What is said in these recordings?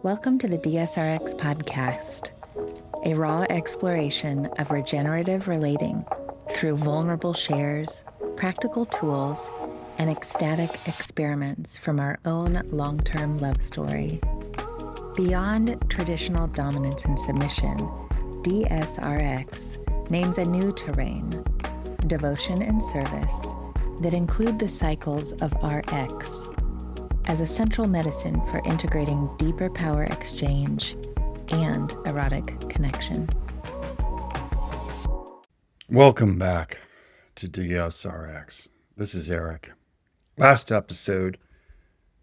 Welcome to the DSRX podcast, a raw exploration of regenerative relating through vulnerable shares, practical tools, and ecstatic experiments from our own long-term love story. Beyond traditional dominance and submission, DSRX names a new terrain, devotion and service, that include the cycles of RX as a central medicine for integrating deeper power exchange and erotic connection. Welcome back to DSRX. This is Eric. Last episode,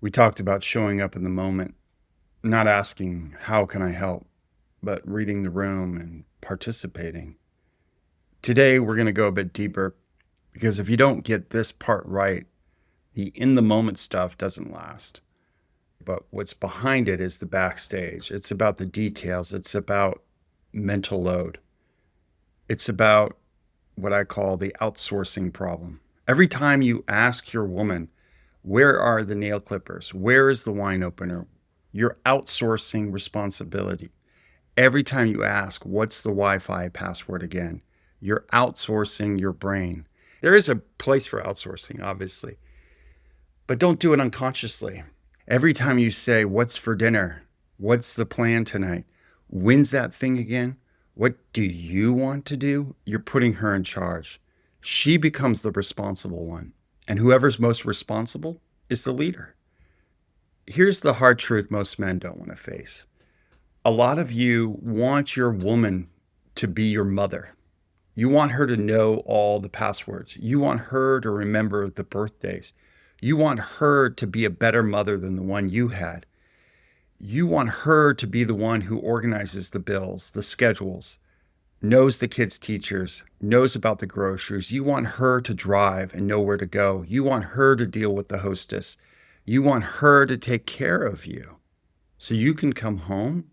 we talked about showing up in the moment, not asking, how can I help, but reading the room and participating. Today, we're going to go a bit deeper because if you don't get this part right, the in-the-moment stuff doesn't last. But what's behind it is the backstage. It's about the details. It's about mental load. It's about what I call the outsourcing problem. Every time you ask your woman, where are the nail clippers? Where is the wine opener? You're outsourcing responsibility. Every time you ask, what's the Wi-Fi password again? You're outsourcing your brain. There is a place for outsourcing, obviously, but don't do it unconsciously. Every time you say, what's for dinner? What's the plan tonight? When's that thing again? What do you want to do? You're putting her in charge. She becomes the responsible one. And whoever's most responsible is the leader. Here's the hard truth most men don't want to face. A lot of you want your woman to be your mother. You want her to know all the passwords. You want her to remember the birthdays. You want her to be a better mother than the one you had. You want her to be the one who organizes the bills, the schedules, knows the kids' teachers, knows about the groceries. You want her to drive and know where to go. You want her to deal with the hostess. You want her to take care of you so you can come home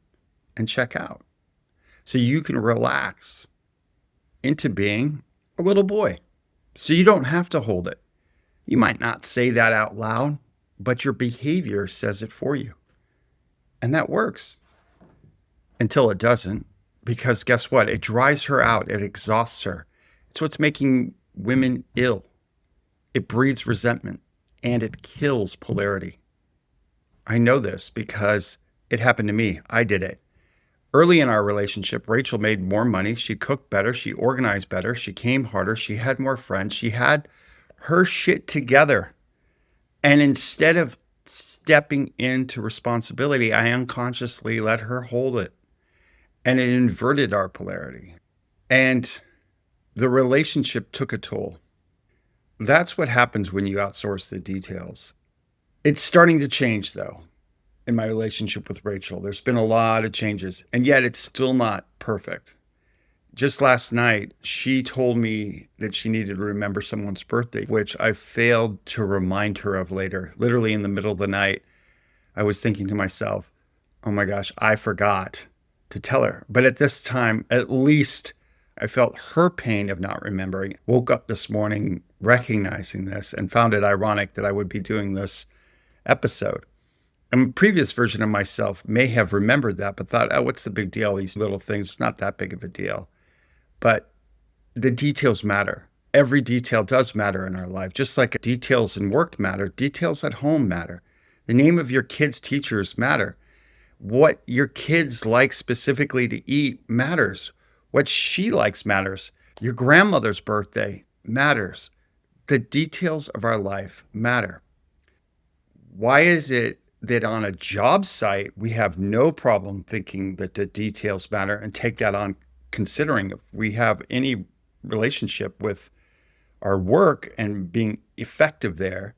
and check out, so you can relax into being a little boy, so you don't have to hold it. You might not say that out loud, but your behavior says it for you. And that works until it doesn't, because guess what? It dries her out. It exhausts her. It's what's making women ill. It breeds resentment and it kills polarity. I know this because it happened to me. I did it. Early in our relationship, Rachael made more money. She cooked better. She organized better. She came harder. She had more friends. She had her shit together. And instead of stepping into responsibility, I unconsciously let her hold it. And it inverted our polarity. And the relationship took a toll. That's what happens when you outsource the details. It's starting to change, though, in my relationship with Rachael. There's been a lot of changes, and yet it's still not perfect. Just last night, she told me that she needed to remember someone's birthday, which I failed to remind her of later. Literally in the middle of the night, I was thinking to myself, oh my gosh, I forgot to tell her. But at this time, at least I felt her pain of not remembering. Woke up this morning recognizing this and found it ironic that I would be doing this episode. A previous version of myself may have remembered that, but thought, oh, what's the big deal? These little things, it's not that big of a deal. But the details matter. Every detail does matter in our life. Just like details in work matter, details at home matter. The name of your kids' teachers matter. What your kids like specifically to eat matters. What she likes matters. Your grandmother's birthday matters. The details of our life matter. Why is it that on a job site, we have no problem thinking that the details matter and take that on, considering if we have any relationship with our work and being effective there,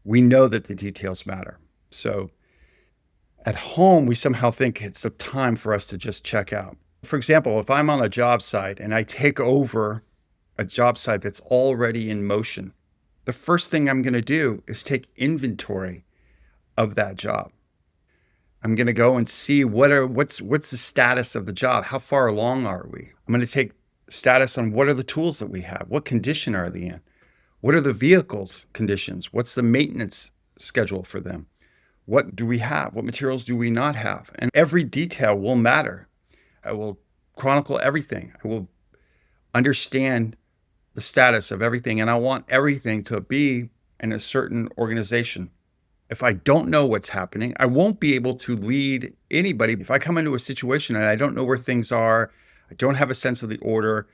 we know that the details matter. So at home, we somehow think it's the time for us to just check out. For example, if I'm on a job site and I take over a job site that's already in motion, the first thing I'm going to do is take inventory of that job. I'm going to go and see what's the status of the job. How far along are we? I'm going to take status on what are the tools that we have? What condition are they in? What are the vehicles conditions? What's the maintenance schedule for them? What do we have? What materials do we not have? And every detail will matter. I will chronicle everything. I will understand the status of everything. And I want everything to be in a certain organization. If I don't know what's happening, I won't be able to lead anybody. If I come into a situation and I don't know where things are, I don't have a sense of the order,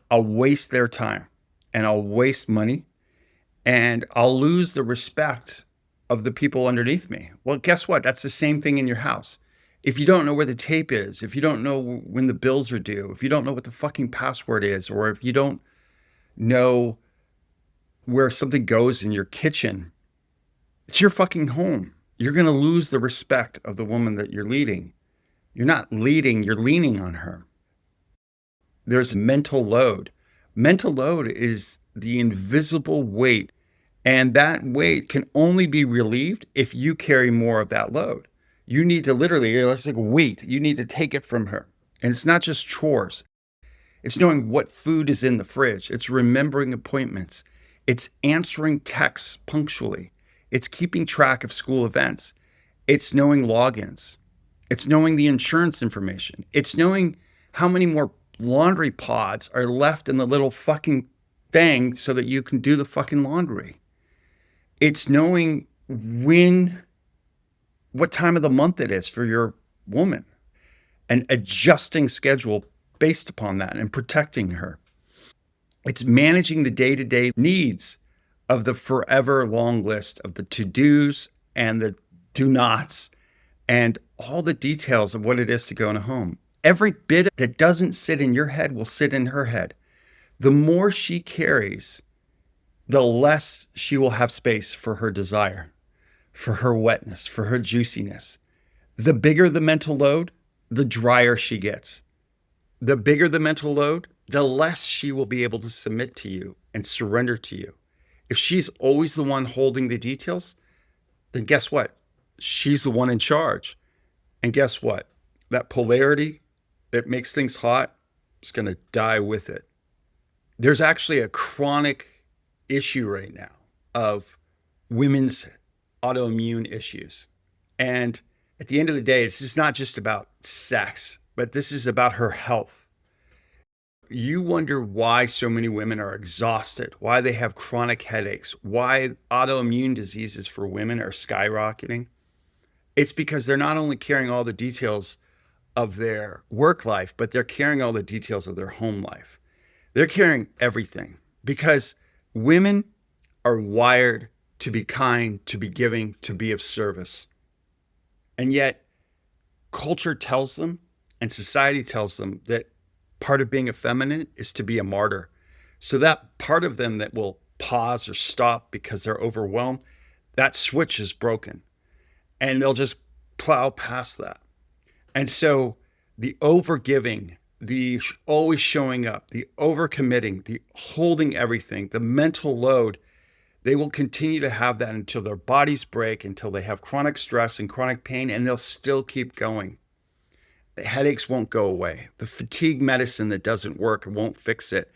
I'll waste their time and I'll waste money and I'll lose the respect of the people underneath me. Well, guess what? That's the same thing in your house. If you don't know where the tape is, if you don't know when the bills are due, if you don't know what the fucking password is, or if you don't know where something goes in your kitchen, it's your fucking home. You're going to lose the respect of the woman that you're leading. You're not leading, you're leaning on her. There's mental load. Mental load is the invisible weight, and that weight can only be relieved if you carry more of that load. You need to literally, it's like weight. You need to take it from her. And it's not just chores. It's knowing what food is in the fridge. It's remembering appointments. It's answering texts punctually. It's keeping track of school events. It's knowing logins. It's knowing the insurance information. It's knowing how many more laundry pods are left in the little fucking thing so that you can do the fucking laundry. It's knowing what time of the month it is for your woman and adjusting schedule based upon that and protecting her. It's managing the day-to-day needs of the forever long list of the to-dos and the do-nots and all the details of what it is to go in a home. Every bit that doesn't sit in your head will sit in her head. The more she carries, the less she will have space for her desire, for her wetness, for her juiciness. The bigger the mental load, the drier she gets. The bigger the mental load, the less she will be able to submit to you and surrender to you. If she's always the one holding the details, then guess what? She's the one in charge. And guess what? That polarity that makes things hot is going to die with it. There's actually a chronic issue right now of women's autoimmune issues. And at the end of the day, this is not just about sex, but this is about her health. You wonder why so many women are exhausted, why they have chronic headaches, why autoimmune diseases for women are skyrocketing. It's because they're not only carrying all the details of their work life, but they're carrying all the details of their home life. They're carrying everything because women are wired to be kind, to be giving, to be of service. And yet culture tells them and society tells them that part of being effeminate is to be a martyr. So that part of them that will pause or stop because they're overwhelmed, that switch is broken and they'll just plow past that. And so the overgiving, the always showing up, the overcommitting, the holding everything, the mental load, they will continue to have that until their bodies break, until they have chronic stress and chronic pain, and they'll still keep going. The headaches won't go away. The fatigue medicine that doesn't work won't fix it.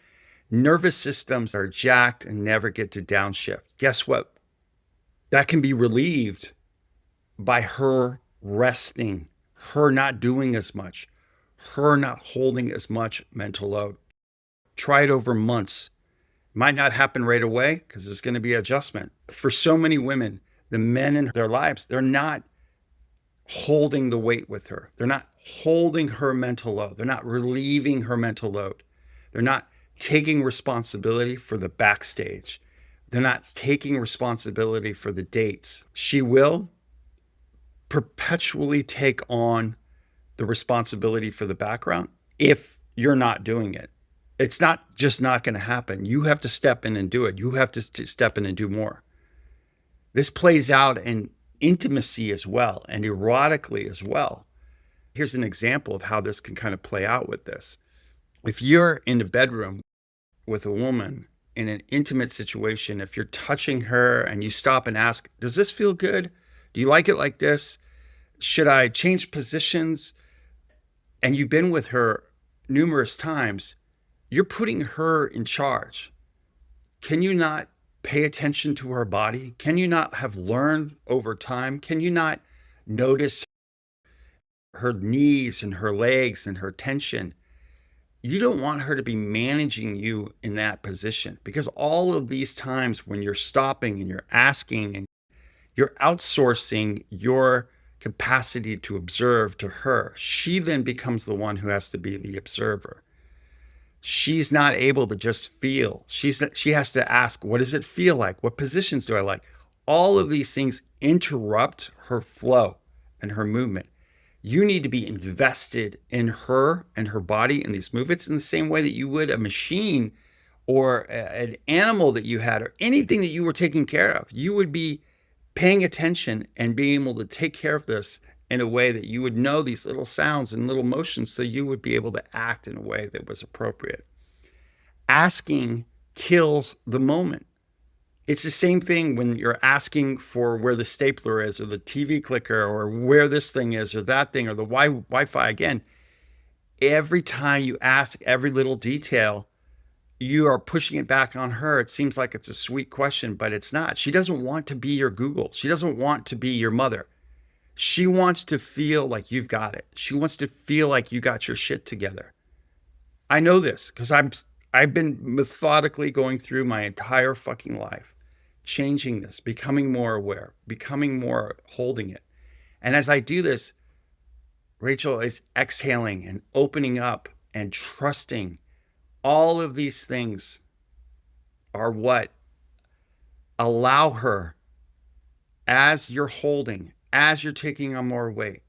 Nervous systems are jacked and never get to downshift. Guess what? That can be relieved by her resting, her not doing as much, her not holding as much mental load. Try it over months. Might not happen right away because there's going to be adjustment. For so many women, the men in their lives, they're not holding the weight with her. They're not holding her mental load. They're not relieving her mental load. They're not taking responsibility for the backstage. They're not taking responsibility for the dates. She will perpetually take on the responsibility for the background if you're not doing it. It's not just not going to happen. You have to step in and do it. You have to step in and do more. This plays out in intimacy as well and erotically as well. Here's an example of how this can kind of play out with this. If you're in the bedroom with a woman in an intimate situation, if you're touching her and you stop and ask, does this feel good? Do you like it like this? Should I change positions? And you've been with her numerous times, you're putting her in charge. Can you not pay attention to her body? Can you not have learned over time? Can you not notice her knees and her legs and her tension? You don't want her to be managing you in that position, because all of these times when you're stopping and you're asking and you're outsourcing your capacity to observe to her, she then becomes the one who has to be the observer. She's not able to just feel. She has to ask, what does it feel like? What positions do I like? All of these things interrupt her flow and her movement. You need to be invested in her and her body in these movements in the same way that you would a machine or an animal that you had or anything that you were taking care of. You would be paying attention and being able to take care of this in a way that you would know these little sounds and little motions, so you would be able to act in a way that was appropriate. Asking kills the moment. It's the same thing when you're asking for where the stapler is or the TV clicker or where this thing is or that thing or the Wi-Fi. Again, every time you ask every little detail, you are pushing it back on her. It seems like it's a sweet question, but it's not. She doesn't want to be your Google. She doesn't want to be your mother. She wants to feel like you've got it. She wants to feel like you got your shit together. I know this because I've been methodically going through my entire fucking life, changing this, becoming more aware, becoming more holding it. And as I do this, Rachel is exhaling and opening up and trusting. All of these things are what allow her, as you're holding, as you're taking on more weight,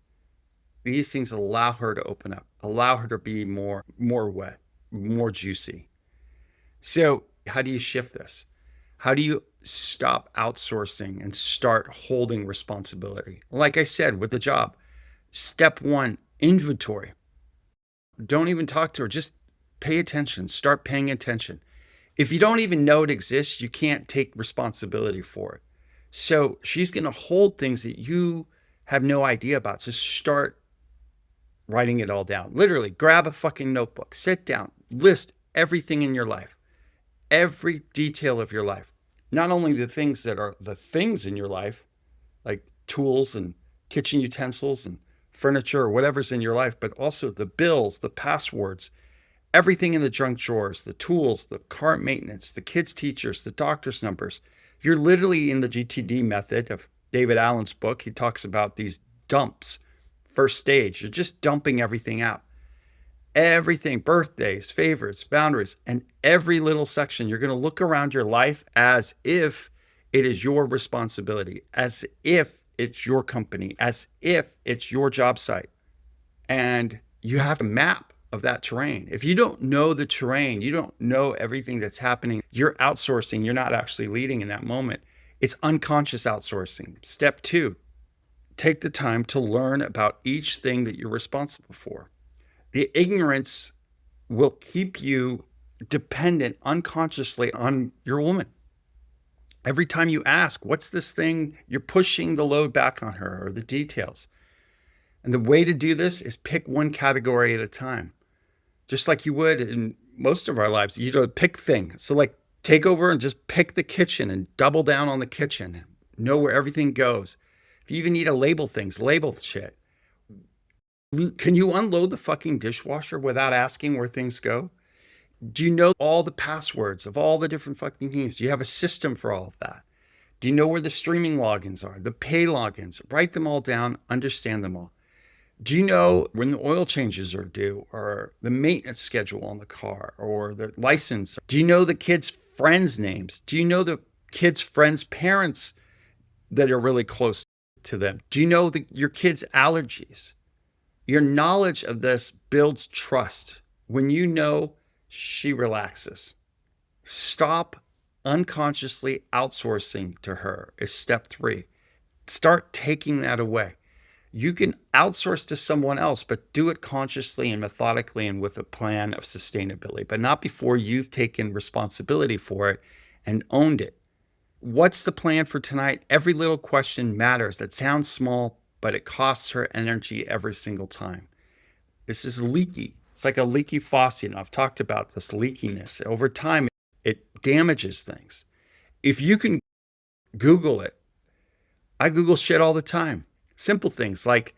these things allow her to open up, allow her to be more wet, more juicy. So how do you shift this? How do you stop outsourcing and start holding responsibility? Like I said, with the job, step one, inventory. Don't even talk to her. Just pay attention. Start paying attention. If you don't even know it exists, you can't take responsibility for it. So she's going to hold things that you have no idea about. So start writing it all down. Literally, grab a fucking notebook, sit down, list everything in your life, every detail of your life. Not only the things that are the things in your life, like tools and kitchen utensils and furniture or whatever's in your life, but also the bills, the passwords, everything in the junk drawers, the tools, the car maintenance, the kids' teachers, the doctor's numbers. You're literally in the GTD method of David Allen's book. He talks about these dumps. First stage, you're just dumping everything out. Everything, birthdays, favorites, boundaries, and every little section. You're going to look around your life as if it is your responsibility, as if it's your company, as if it's your job site. And you have a map of that terrain. If you don't know the terrain, you don't know everything that's happening, you're outsourcing, you're not actually leading in that moment. It's unconscious outsourcing. Step two, take the time to learn about each thing that you're responsible for. The ignorance will keep you dependent unconsciously on your woman. Every time you ask, what's this thing, you're pushing the load back on her or the details. And the way to do this is pick one category at a time. Just like you would in most of our lives, you don't pick things. So like take over and just pick the kitchen and double down on the kitchen. Know where everything goes. If you even need to label things, label shit. Can you unload the fucking dishwasher without asking where things go? Do you know all the passwords of all the different fucking things? Do you have a system for all of that? Do you know where the streaming logins are, the pay logins? Write them all down, understand them all. Do you know when the oil changes are due or the maintenance schedule on the car or the license? Do you know the kids' friends' names? Do you know the kids' friends' parents that are really close to them? Do you know your kids' allergies? Your knowledge of this builds trust. When you know, she relaxes. Stop unconsciously outsourcing to her is step three. Start taking that away. You can outsource to someone else, but do it consciously and methodically and with a plan of sustainability, but not before you've taken responsibility for it and owned it. What's the plan for tonight? Every little question matters. That sounds small, but it costs her energy every single time. This is leaky. It's like a leaky faucet. And I've talked about this leakiness. Over time, it damages things. If you can Google it, I Google shit all the time. Simple things like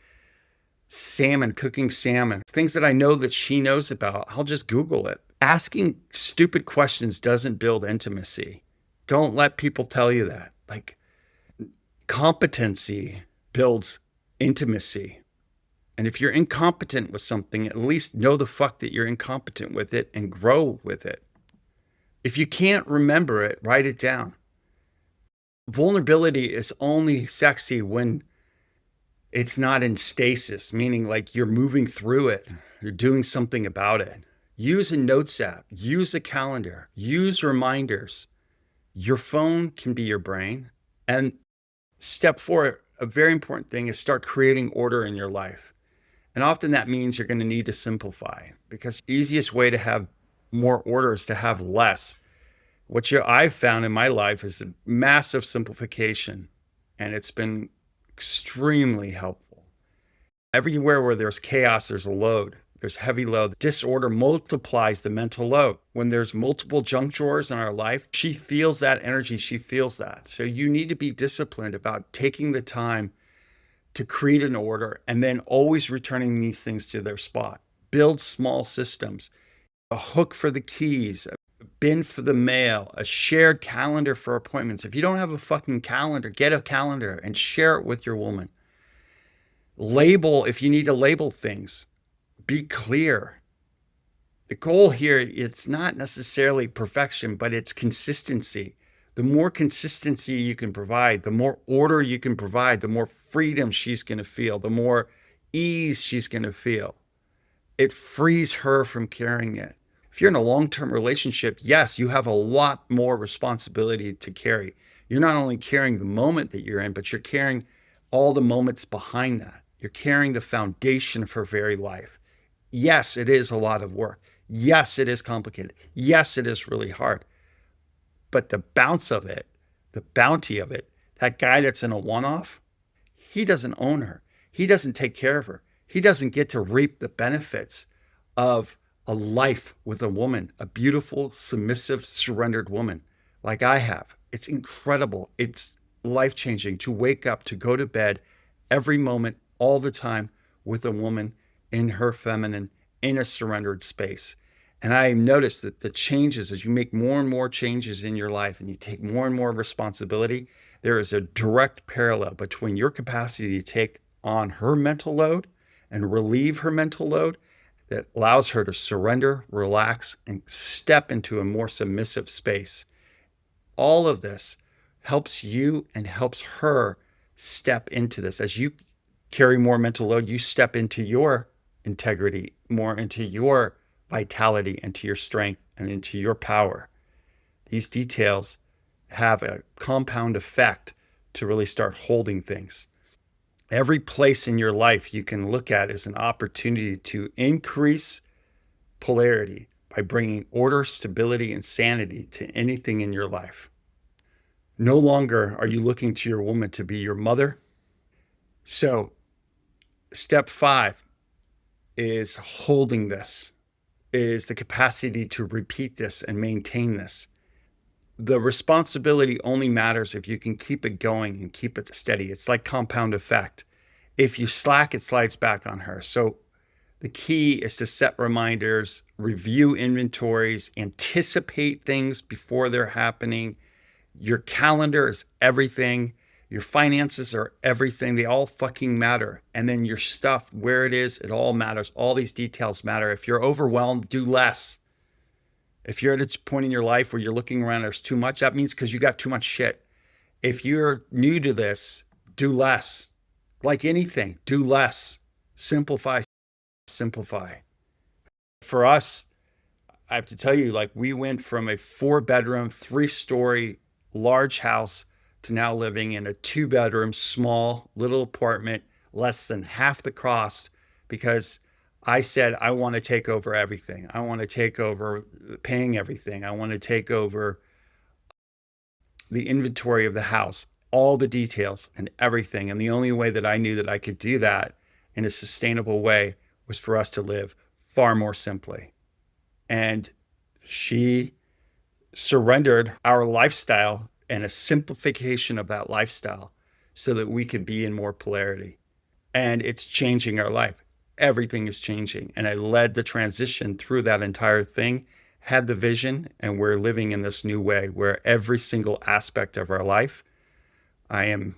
salmon, cooking salmon, things that I know that she knows about. I'll just Google it. Asking stupid questions doesn't build intimacy. Don't let people tell you that. Like, competency builds intimacy. And if you're incompetent with something, at least know the fuck that you're incompetent with it and grow with it. If you can't remember it, write it down. Vulnerability is only sexy when it's not in stasis, meaning like you're moving through it, you're doing something about it. Use a notes app, use a calendar, use reminders. Your phone can be your brain. And step 4, a very important thing is start creating order in your life. And often that means you're going to need to simplify, because the easiest way to have more order is to have less. What I've found in my life is a massive simplification, and it's been extremely helpful. Everywhere where there's chaos, there's a load. There's heavy load. Disorder multiplies the mental load. When there's multiple junk drawers in our life, she feels that energy. She feels that. So you need to be disciplined about taking the time to create an order and then always returning these things to their spot. Build small systems, a hook for the keys, a bin for the mail, a shared calendar for appointments. If you don't have a fucking calendar, get a calendar and share it with your woman. Label, if you need to label things, be clear. The goal here, it's not necessarily perfection, but it's consistency. The more consistency you can provide, the more order you can provide, the more freedom she's going to feel, the more ease she's going to feel. It frees her from carrying it. If you're in a long-term relationship, yes, you have a lot more responsibility to carry. You're not only carrying the moment that you're in, but you're carrying all the moments behind that. You're carrying the foundation of her very life. Yes, it is a lot of work. Yes, it is complicated. Yes, it is really hard. But the bounce of it, the bounty of it, that guy that's in a one-off, he doesn't own her. He doesn't take care of her. He doesn't get to reap the benefits of a life with a woman, a beautiful, submissive, surrendered woman like I have. It's incredible. It's life-changing to wake up, to go to bed every moment, all the time with a woman in her feminine, in a surrendered space. And I noticed that the changes, as you make more and more changes in your life and you take more and more responsibility, there is a direct parallel between your capacity to take on her mental load and relieve her mental load that allows her to surrender, relax, and step into a more submissive space. All of this helps you and helps her step into this. As you carry more mental load, you step into your integrity, more into your vitality, into your strength, and into your power. These details have a compound effect to really start holding things. Every place in your life you can look at as an opportunity to increase polarity by bringing order, stability, and sanity to anything in your life. No longer are you looking to your woman to be your mother. So step 5 is holding this, is the capacity to repeat this and maintain this. The responsibility only matters if you can keep it going and keep it steady. It's like compound effect. If you slack, it slides back on her. So the key is to set reminders, review inventories, anticipate things before they're happening. Your calendar is everything. Your finances are everything. They all fucking matter. And then your stuff, where it is, it all matters. All these details matter. If you're overwhelmed, do less. If you're at a point in your life where you're looking around, there's too much, that means because you got too much shit. If you're new to this, do less. Like anything, do less. Simplify, simplify. For us, I have to tell you, like, we went from a 4-bedroom, 3-story, large house to now living in a 2-bedroom, small, little apartment, less than half the cost, because I said, I want to take over everything. I want to take over paying everything. I want to take over the inventory of the house, all the details and everything. And the only way that I knew that I could do that in a sustainable way was for us to live far more simply. And she surrendered our lifestyle and a simplification of that lifestyle so that we could be in more polarity. And it's changing our life. Everything is changing. And I led the transition through that entire thing, had the vision, and we're living in this new way where every single aspect of our life I am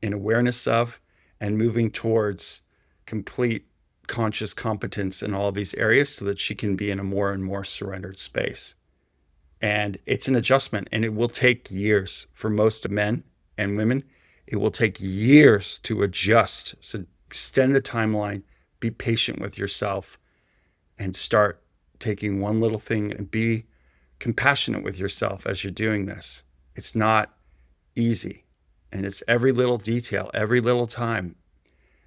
in awareness of and moving towards complete conscious competence in all these areas so that she can be in a more and more surrendered space. And it's an adjustment, and it will take years for most men and women. It will take years to adjust. So extend the timeline, be patient with yourself, and start taking one little thing and be compassionate with yourself as you're doing this. It's not easy, and it's every little detail, every little time.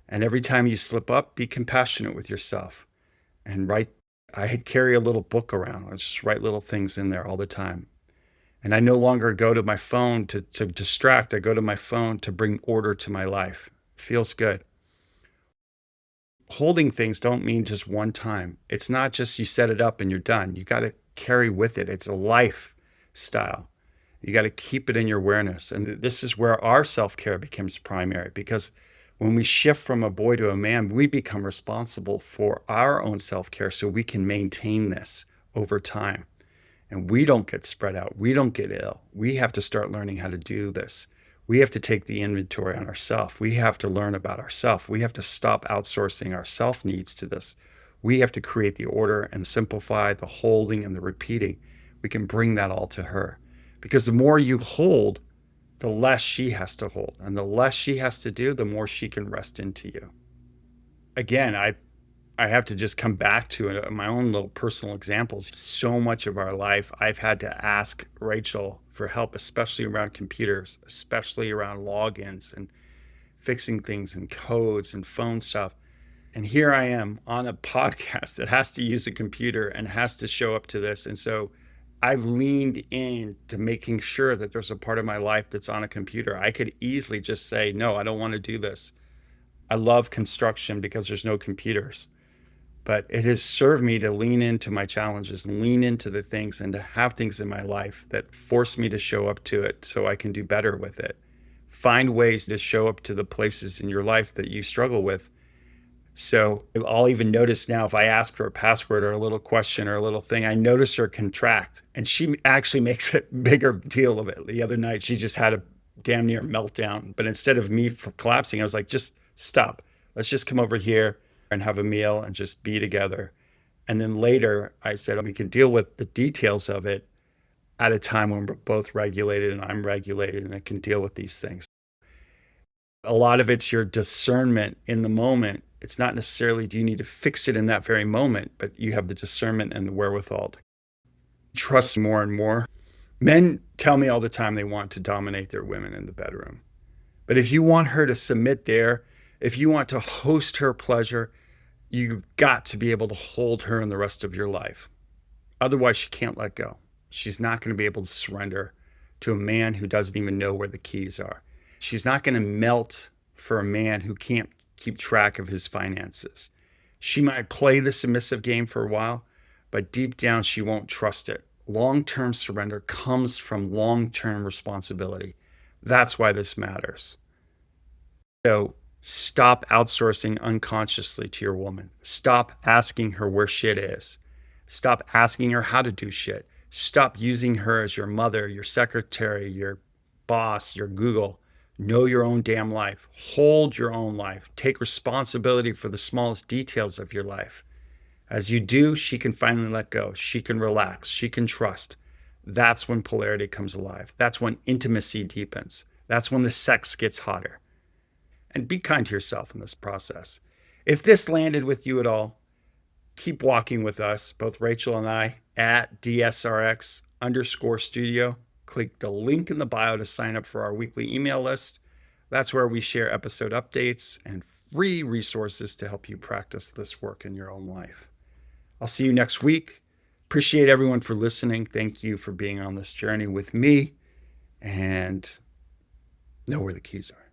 And every time you slip up, be compassionate with yourself and write. I carry a little book around. I just write little things in there all the time. And I no longer go to my phone to distract. I go to my phone to bring order to my life. It feels good. Holding things don't mean just one time. It's not just you set it up and you're done. You got to carry with it. It's a lifestyle. You got to keep it in your awareness. And this is where our self-care becomes primary, because when we shift from a boy to a man, we become responsible for our own self-care so we can maintain this over time. And we don't get spread out. We don't get ill. We have to start learning how to do this. We have to take the inventory on ourselves. We have to learn about ourselves. We have to stop outsourcing our self needs to this. We have to create the order and simplify the holding and the repeating. We can bring that all to her. Because the more you hold, the less she has to hold. And the less she has to do, the more she can rest into you. Again, I have to just come back to my own little personal examples. So much of our life, I've had to ask Rachael for help, especially around computers, especially around logins and fixing things and codes and phone stuff. And here I am on a podcast that has to use a computer and has to show up to this. And so I've leaned in to making sure that there's a part of my life that's on a computer. I could easily just say, no, I don't want to do this. I love construction because there's no computers. But it has served me to lean into my challenges and lean into the things and to have things in my life that force me to show up to it so I can do better with it. Find ways to show up to the places in your life that you struggle with. So I'll even notice now if I ask for a password or a little question or a little thing, I notice her contract, and she actually makes a bigger deal of it. The other night, she just had a damn near meltdown. But instead of me collapsing, I was like, just stop. Let's just come over here and have a meal and just be together. And then later I said, we can deal with the details of it at a time when we're both regulated and I'm regulated and I can deal with these things. A lot of it's your discernment in the moment. It's not necessarily do you need to fix it in that very moment, but you have the discernment and the wherewithal to trust more and more. Men tell me all the time they want to dominate their women in the bedroom. But if you want her to submit there, if you want to host her pleasure, you've got to be able to hold her in the rest of your life. Otherwise, she can't let go. She's not going to be able to surrender to a man who doesn't even know where the keys are. She's not going to melt for a man who can't keep track of his finances. She might play the submissive game for a while, but deep down, she won't trust it. Long-term surrender comes from long-term responsibility. That's why this matters. So stop outsourcing unconsciously to your woman. Stop asking her where shit is. Stop asking her how to do shit. Stop using her as your mother, your secretary, your boss, your Google. Know your own damn life. Hold your own life. Take responsibility for the smallest details of your life. As you do, she can finally let go. She can relax. She can trust. That's when polarity comes alive. That's when intimacy deepens. That's when the sex gets hotter. And be kind to yourself in this process. If this landed with you at all, keep walking with us, both Rachael and I, at DSRX_studio. Click the link in the bio to sign up for our weekly email list. That's where we share episode updates and free resources to help you practice this work in your own life. I'll see you next week. Appreciate everyone for listening. Thank you for being on this journey with me, and know where the keys are.